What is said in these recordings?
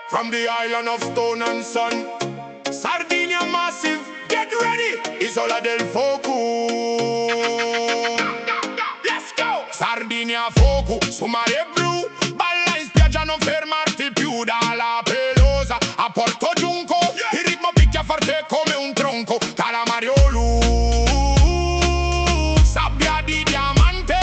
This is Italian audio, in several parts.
from the island of stone and sun. Sardinia massive, get ready, Isola del Foco. Let's go! Sardinia Foco, su mare blu, balla in spiaggia, non fermarti più. Dalla Pelosa a Porto Giunco, il ritmo picchia forte come un tronco. Calamariolo, sabbia di diamante,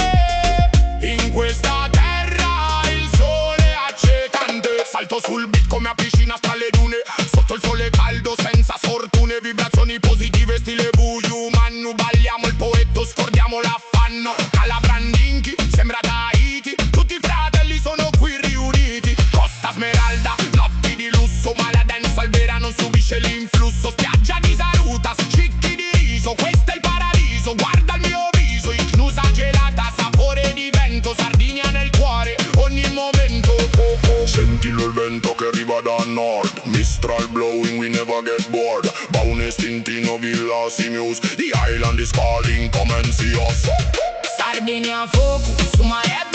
in questa terra il sole accecante. Salto sul beat come a piscina tra le dune, sotto il sole caldo senza sfortune. Vibrazioni positive stile Buju Mannu, balliamo il poetto, scordiamo l'affanno. Calabrandinchi, sembra Tahiti, tutti i fratelli sono qui riuniti. Costa Smeralda, notti di lusso, ma la dancehall vera non subisce l'influsso. Spiaggia di Salutas, cicchi di riso, questo è il paradiso. Guarda il mio viso, ignusa gelata, sapore di vento. Sardinia nel cuore, ogni momento. Sentilo il vento che arriva da nord, Mistral blowing, we never get bored. Baune, Stintino, Villa, Simius, the island is calling, come and see us. Sardinia Foco, su mare